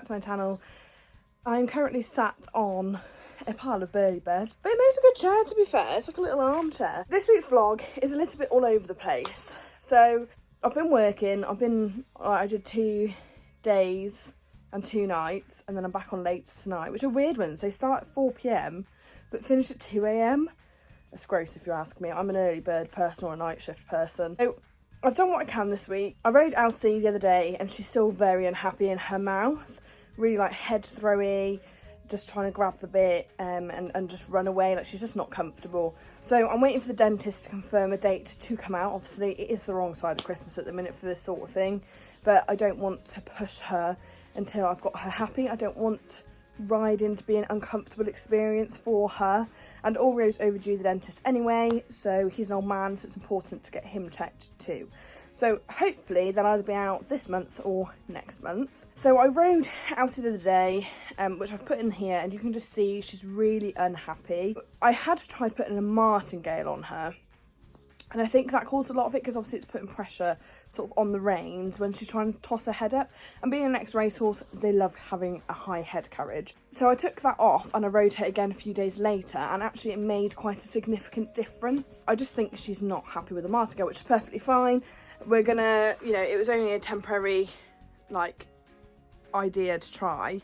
back to my channel. I'm currently sat on a pile of birdie beds, but it makes a good chair, to be fair. It's like a little armchair. This week's vlog is a little bit all over the place. So I've been working, I did 2 days and 2 nights, and then I'm back on late tonight, which are weird ones. They start at 4 PM but finish at 2 AM. That's gross if you ask me. I'm an early bird person or a night shift person. So I've done what I can this week. I rode Elsie the other day and she's still very unhappy in her mouth. Really like head throwy, just trying to grab the bit and just run away. Like she's just not comfortable. So I'm waiting for the dentist to confirm a date to come out. Obviously it is the wrong side of Christmas at the minute for this sort of thing, but I don't want to push her until I've got her happy. I don't want riding to be an uncomfortable experience for her. And Oreo's overdue the dentist anyway, so he's an old man, so it's important to get him checked too. So hopefully they'll either be out this month or next month. So I rode Elsie the other day, which I've put in here, and you can just see she's really unhappy. I had tried putting a martingale on her, and I think that caused a lot of it because obviously it's putting pressure sort of on the reins when she's trying to toss her head up. And being an ex-racehorse, they love having a high head carriage. So I took that off and I rode her again a few days later, and actually it made quite a significant difference. I just think she's not happy with the martingale, which is perfectly fine. We're gonna, you know, it was only a temporary like idea to try.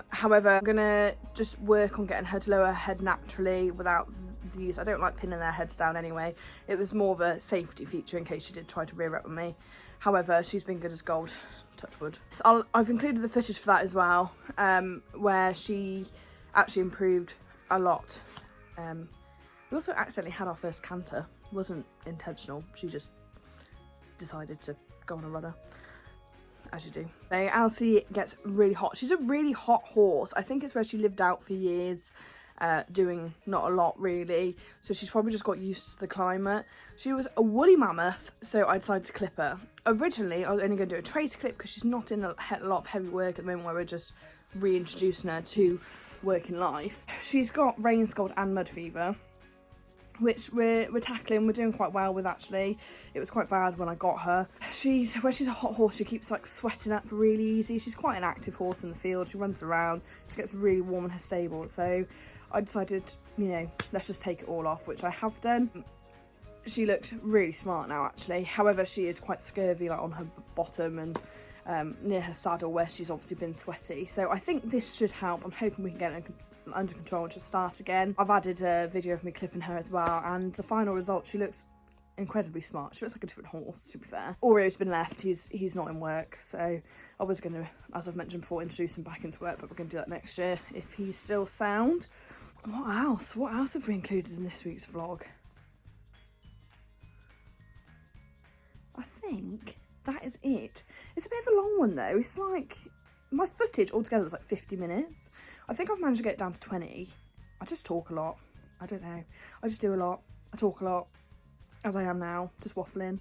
However, I'm gonna just work on getting her to lower her head naturally without these. I don't like pinning their heads down anyway. It was more of a safety feature in case she did try to rear up with me. However, she's been good as gold, touch wood. So I've included the footage for that as well, where she actually improved a lot. We also accidentally had our first canter. It wasn't intentional, she just decided to go on a runner, as you do. So Elsie gets really hot. She's a really hot horse. I think it's where she lived out for years, doing not a lot really, so she's probably just got used to the climate. She was a woolly mammoth, so I decided to clip her. Originally I was only going to do a trace clip because she's not in a lot of heavy work at the moment, where we're just reintroducing her to working life. She's got rain scald and mud fever, which we're tackling. We're doing quite well with, actually. It was quite bad when I got her. When she's a hot horse, she keeps like sweating up really easy. She's quite an active horse in the field. She runs around, she gets really warm in her stable. So I decided, you know, let's just take it all off, which I have done. She looks really smart now, actually. However, she is quite scurvy, like on her bottom and near her saddle, where she's obviously been sweaty. So I think this should help. I'm hoping we can get it under control and just start again. I've added a video of me clipping her as well, and the final result, she looks incredibly smart. She looks like a different horse, to be fair. Oreo's been left. He's not in work, so I was going to, as I've mentioned before, introduce him back into work, but we're going to do that next year if he's still sound. What else have we included in this week's vlog? I think that is it. It's a bit of a long one though. It's like, my footage altogether was like 50 minutes. I think I've managed to get it down to 20. I just talk a lot. I don't know. I just do a lot. I talk a lot, as I am now, just waffling.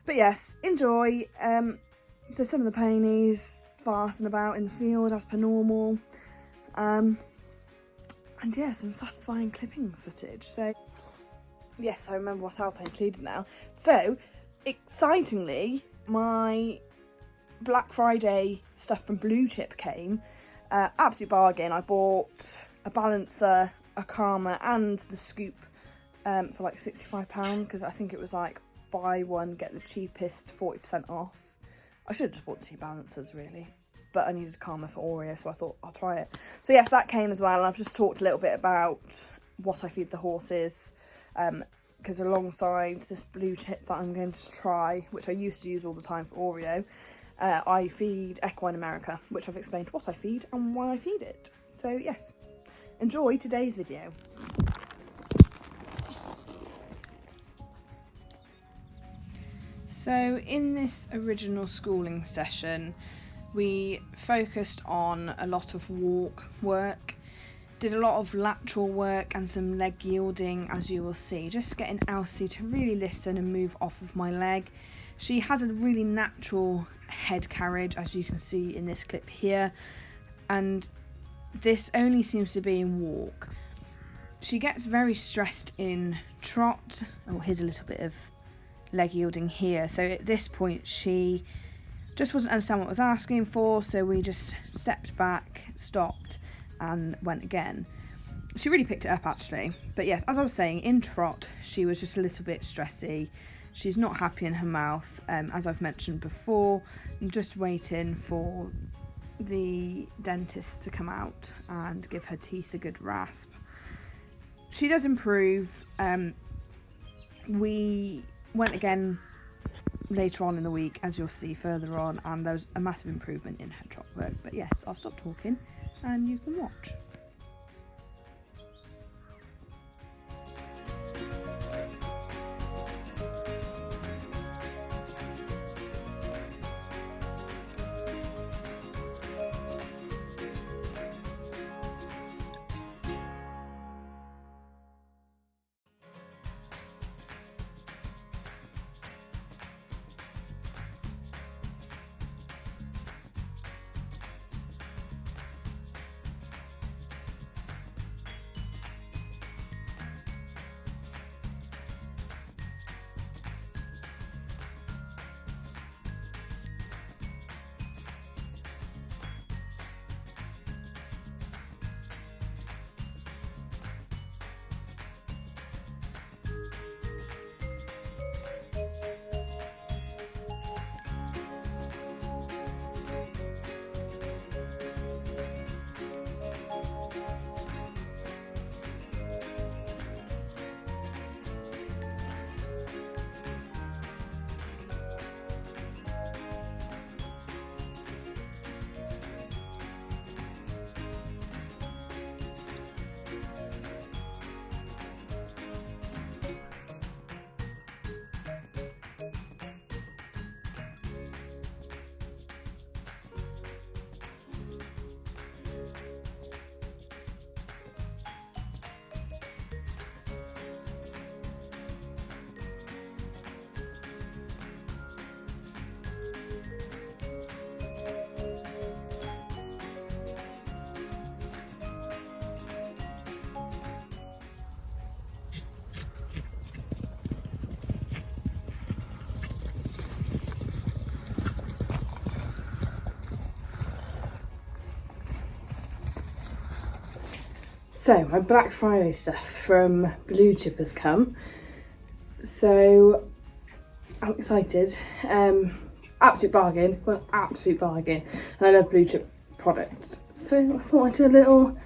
But yes, enjoy. There's some of the ponies farsing about in the field as per normal. And yeah, some satisfying clipping footage. So yes, I remember what else I included now. So excitingly, my Black Friday stuff from Blue Chip came. Absolute bargain. I bought a balancer, a calmer and the scoop for like £65, because I think it was like buy one get the cheapest 40% off. I should have just bought 2 balancers really, but I needed a calmer for Oreo, so I thought I'll try it. So yes, that came as well, and I've just talked a little bit about what I feed the horses, because alongside this Blue Chip that I'm going to try, which I used to use all the time for Oreo, I feed Equine America, which I've explained what I feed and why I feed it. So yes, enjoy today's video. So in this original schooling session, we focused on a lot of walk work, did a lot of lateral work and some leg yielding, as you will see, just getting Elsie to really listen and move off of my leg. She has a really natural head carriage, as you can see in this clip here, and this only seems to be in walk. She gets very stressed in trot. Oh, here's a little bit of leg yielding here. So at this point she just wasn't understanding what I was asking for, so we just stepped back, stopped and went again. She really picked it up actually, but yes, as I was saying, in trot she was just a little bit stressy. She's not happy in her mouth, as I've mentioned before. I'm just waiting for the dentist to come out and give her teeth a good rasp. She does improve. We went again later on in the week, as you'll see further on, and there was a massive improvement in her trot work. But yes, I'll stop talking and you can watch. So my Black Friday stuff from Blue Chip has come, so I'm excited. Absolute bargain, well, absolute bargain, and I love Blue Chip products, so I thought I'd do a little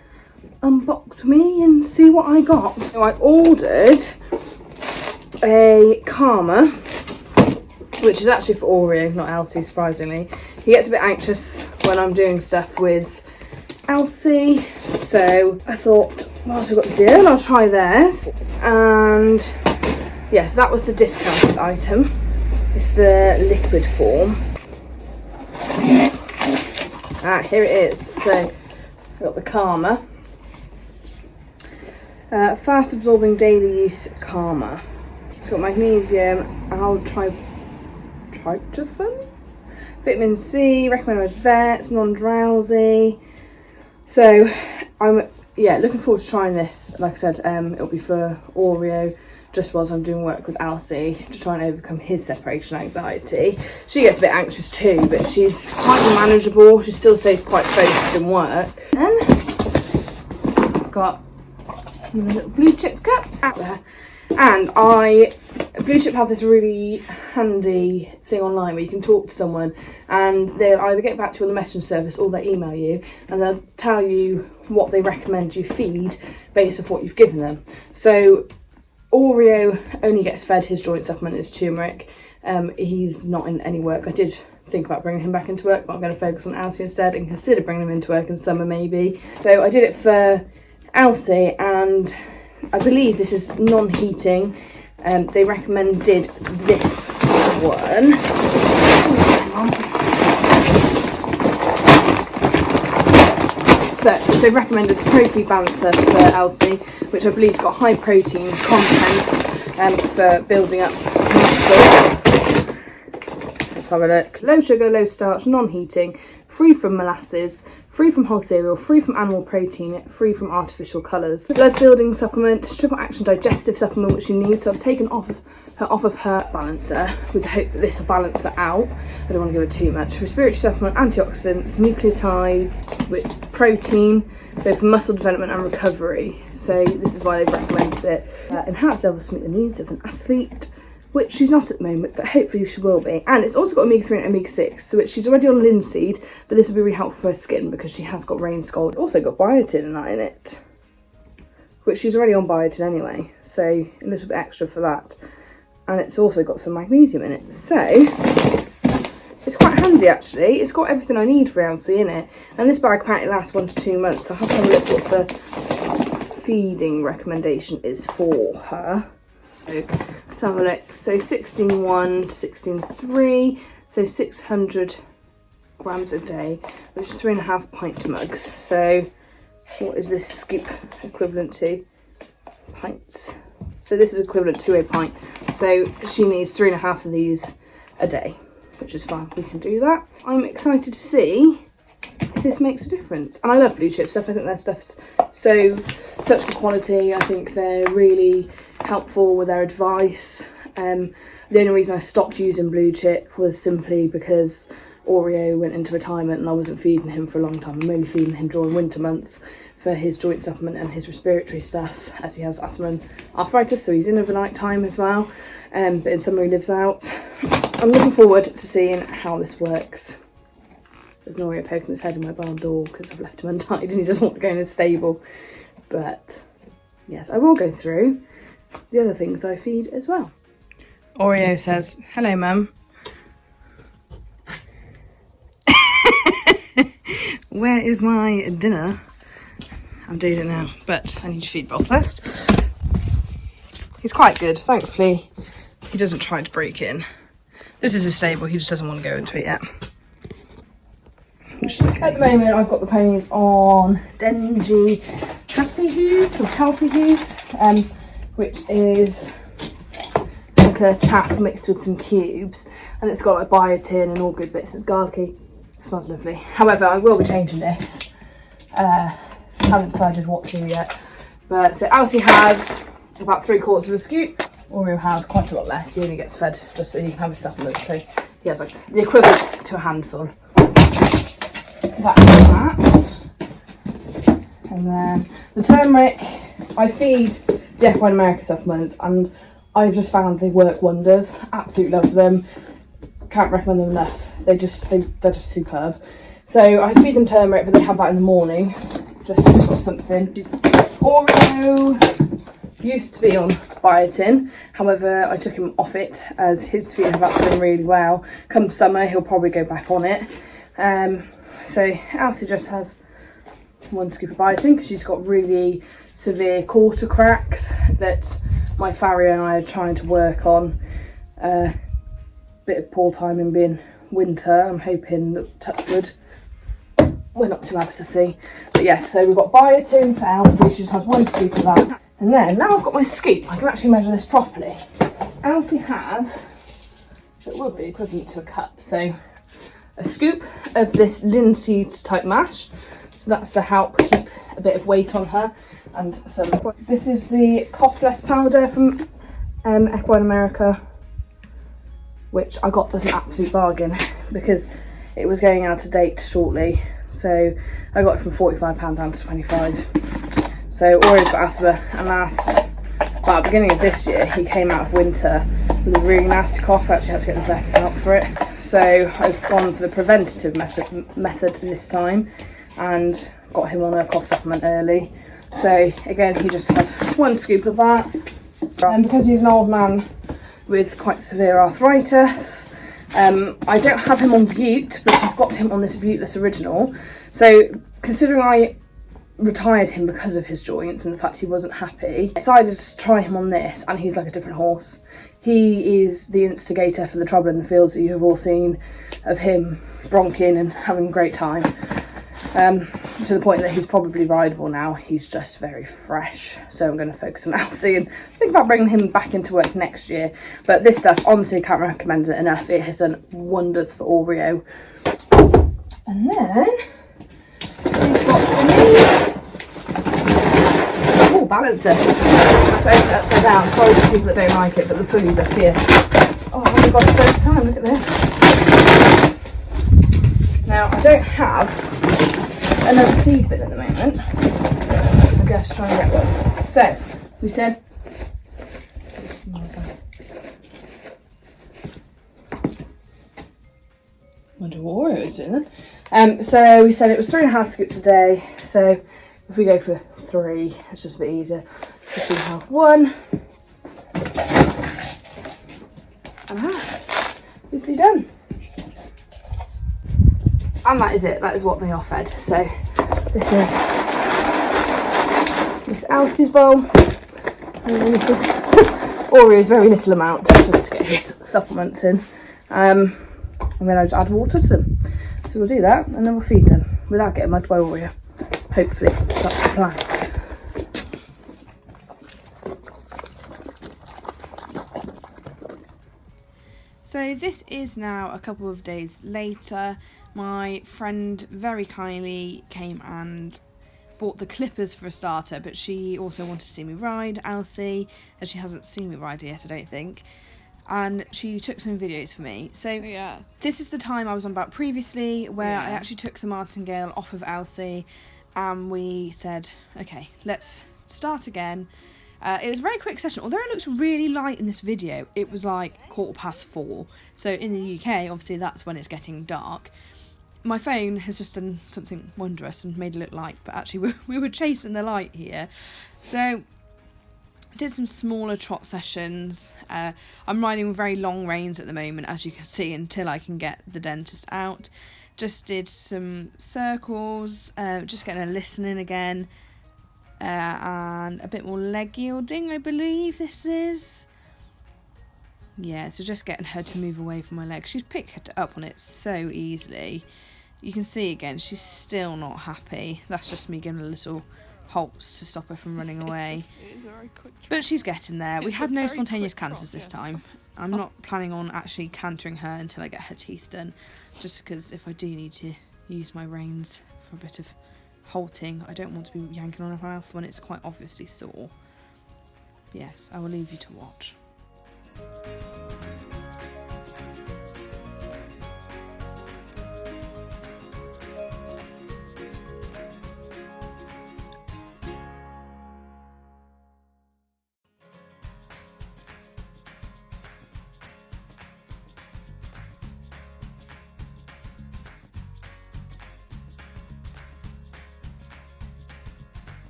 unbox me and see what I got. So I ordered a Karma, which is actually for Oreo, not Elsie, surprisingly. He gets a bit anxious when I'm doing stuff with Elsie, so I thought, whilst we've got the deal, I'll try theirs. And yes, that was the discounted item. It's the liquid form. Here it is. So I've got the Karma. Fast absorbing daily use Karma. It's got magnesium, tryptophan, vitamin C, recommended by vets, non-drowsy. So I'm looking forward to trying this. Like I said, it'll be for Oreo, just whilst I'm doing work with Elsie to try and overcome his separation anxiety. She gets a bit anxious too, but she's quite manageable. She still stays quite focused in work. And I've got the little Blue Chip cups out there. And Blue Chip have this really handy thing online where you can talk to someone and they'll either get back to you on the messenger service or they'll email you and they'll tell you what they recommend you feed based off what you've given them. So Oreo only gets fed his joint supplement, is turmeric. He's not in any work. I did think about bringing him back into work, but I'm going to focus on Elsie instead and consider bringing him into work in summer maybe. So I did it for Elsie, and I believe this is non-heating. They recommended this one. So they recommended the Pro Food Balancer for Elsie, which I believe has got high protein content for building up muscle. Let's have a look. Low sugar, low starch, non-heating, free from molasses, free from whole cereal, free from animal protein, free from artificial colours. Blood building supplement, triple action digestive supplement which you need. So I've taken off her off of her balancer with the hope that this will balance that out. I don't want to give her too much. Respiratory supplement, antioxidants, nucleotides with protein, so for muscle development and recovery. So this is why they've recommended it. Enhanced levels to meet the needs of an athlete, which she's not at the moment, but hopefully she will be. And it's also got omega-3 and omega-6, so she's already on linseed, but this will be really helpful for her skin because she has got rain scald. It's also got biotin and that in it, which she's already on biotin anyway, so a little bit extra for that. And it's also got some magnesium in it, so it's quite handy actually. It's got everything I need for Elsie in it, and this bag apparently lasts 1 to 2 months. I have to have a look what the feeding recommendation is for her. So let's have a look. So 16.1 to 16.3, so 600 grams a day, which is 3.5 pint mugs. So what is this scoop equivalent to? Pints. So this is equivalent to a pint. So she needs 3.5 of these a day, which is fine. We can do that. I'm excited to see if this makes a difference. And I love blue chip stuff. I think their stuff's such good quality. I think they're really helpful with their advice. The only reason I stopped using blue chip was simply because Oreo went into retirement and I wasn't feeding him for a long time. I'm only feeding him during winter months for his joint supplement and his respiratory stuff, as he has asthma and arthritis, so he's in overnight time as well. But in summer he lives out. I'm looking forward to seeing how this works. There's an Oreo poking his head in my barn door because I've left him untied and he doesn't want to go in his stable. But yes, I will go through the other things I feed as well. Oreo says, "Hello, Mum." Where is my dinner? I'm doing it now, but I need to feed Bob first. He's quite good, thankfully. He doesn't try to break in. This is his stable, he just doesn't want to go into it yet. Okay. At the moment, I've got the ponies on Denji Happy Hooves, or Healthy Hooves, which is like a chaff mixed with some cubes, and it's got like biotin and all good bits. It's garlicky. It smells lovely. However, I will be changing this. Haven't decided what to yet. But so Elsie has about 3/4 of a scoop. Oreo has quite a lot less. He only gets fed just so he can have his supplements. So he has like the equivalent to a handful. That. And then the turmeric, I feed the Equine America supplements and I've just found they work wonders. Absolutely love them. Can't recommend them enough. They're just superb. So I feed them turmeric, but they have that in the morning. Just got something. Oreo used to be on biotin, however I took him off it as his feet have actually done really well. Come summer he'll probably go back on it. So Elsie just has 1 scoop of biotin because she's got really severe quarter cracks that my farrier and I are trying to work on. Bit of poor timing being winter. I'm hoping that, touch wood, we're not too abscessy. But yes, so we've got biotin for Elsie. She just has 1 scoop of that. And then, now I've got my scoop, I can actually measure this properly. Elsie has, it would be equivalent to a cup, so a scoop of this linseed type mash. So that's to help keep a bit of weight on her. And some, this is the cough less powder from Equine America, which I got as an absolute bargain because it was going out of date shortly. So I got it from £45 down to 25. So Oreo's got asthma, and at the beginning of this year, he came out of winter with a really nasty cough. I actually had to get the vet out for it. So I've gone for the preventative method this time and got him on a cough supplement early. So again, he just has 1 scoop of that. And because he's an old man with quite severe arthritis, I don't have him on Butte, but I've got him on this Buteless Original. So considering I retired him because of his joints and the fact he wasn't happy, I decided to try him on this, and he's like a different horse. He is the instigator for the trouble in the fields that you have all seen of him bronching and having a great time. To the point that he's probably rideable now. He's just very fresh. So I'm going to focus on Elsie and think about bringing him back into work next year. But this stuff, honestly, can't recommend it enough. It has done wonders for Oreo. And then we've got the new balance it. Let's open it upside down. Sorry to people that don't like it, but the pulley's up here. Oh my god, it's first time, look at this. Now, I don't have another feed bin at the moment. I'm going to try and get one. So, we said... wonder what Oreo is doing then. So we said it was 3.5 scoops a day. So if we go for 3, it's just a bit easier. So we have 1 and a half. Easily done. And that is it. That is what they are fed. So this is Miss Elsie's bowl, and then this is Oreo's very little amount, just to get his supplements in. And then I just add water to them. So we'll do that and then we'll feed them without getting mugged by Oreo. Hopefully, that's the plan. So this is now a couple of days later. My friend very kindly came and bought the clippers for a starter, but she also wanted to see me ride, Elsie, as she hasn't seen me ride yet, I don't think. And she took some videos for me. So this is the time I was on about previously, where I actually took the martingale off of Elsie, and we said, okay, let's start again. It was a very quick session. Although it looks really light in this video, it was like 4:15. So in the UK, obviously that's when it's getting dark. My phone has just done something wondrous and made it look light, but actually we were chasing the light here. So did some smaller trot sessions. I'm riding with very long reins at the moment, as you can see, until I can get the dentist out. Just did some circles, just getting a listening again, and a bit more leg yielding, I believe this is. Yeah, so just getting her to move away from my leg. She's picked up on it so easily. You can see again, she's still not happy. That's just me giving a little halts to stop her from running away. But she's getting there. We had no spontaneous canters this time. I'm not planning on actually cantering her until I get her teeth done, just because if I do need to use my reins for a bit of halting, I don't want to be yanking on her mouth when it's quite obviously sore. But yes, I will leave you to watch.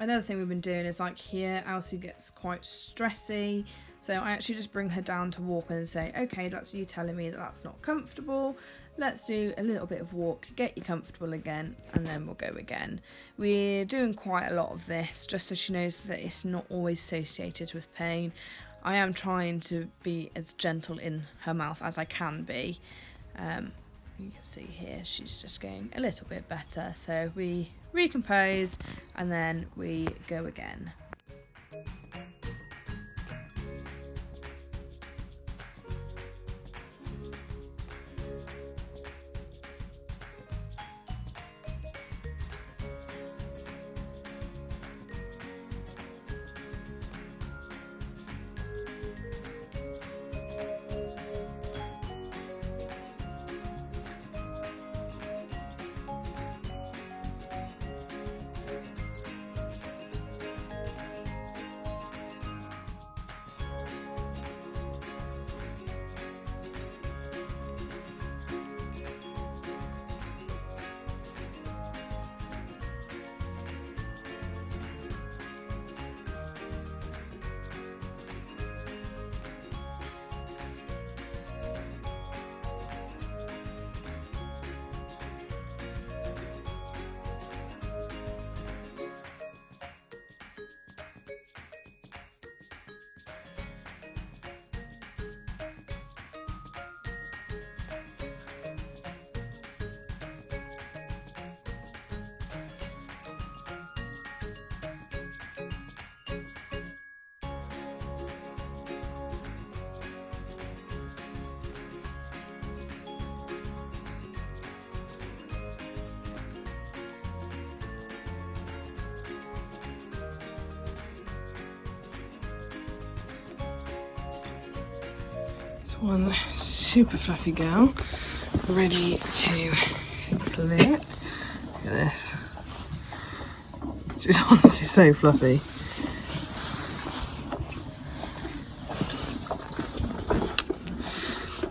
Another thing we've been doing is, like, here Elsie gets quite stressy, so I actually just bring her down to walk and say, okay, that's you telling me that that's not comfortable, let's do a little bit of walk, get you comfortable again, and then we'll go again. We're doing quite a lot of this just so she knows that it's not always associated with pain. I am trying to be as gentle in her mouth as I can be. You can see here she's just going a little bit better, so we recompose and then we go again. one super fluffy girl ready to clip. Look at this. She's honestly so fluffy.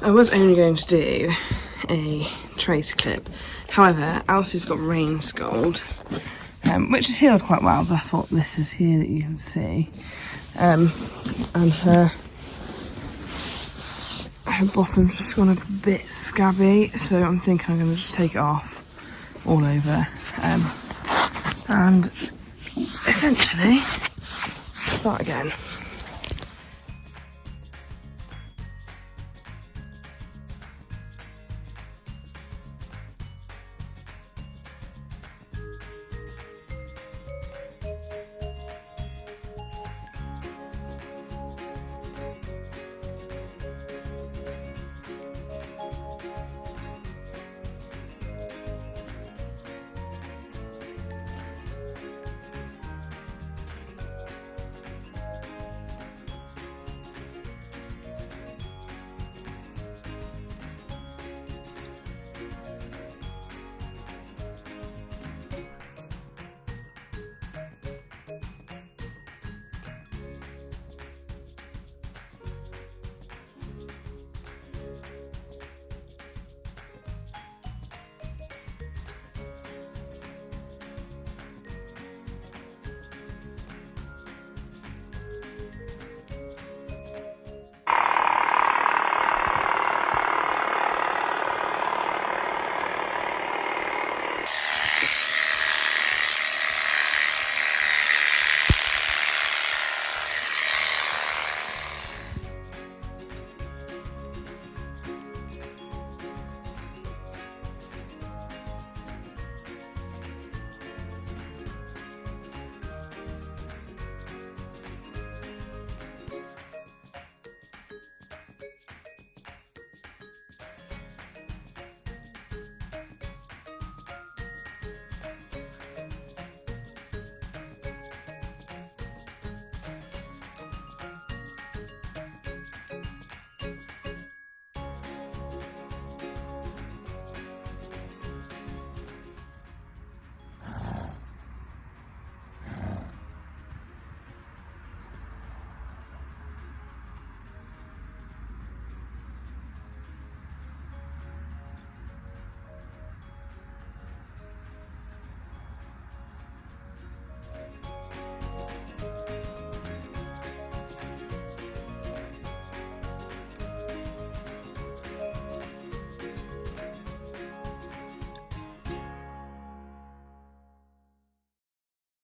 I was only going to do a tracer clip. However, Elsie's got rain scald, which has healed quite well, but that's what this is here that you can see. And her bottom's just gone a bit scabby, so I'm thinking I'm going to just take it off all over. And essentially start again.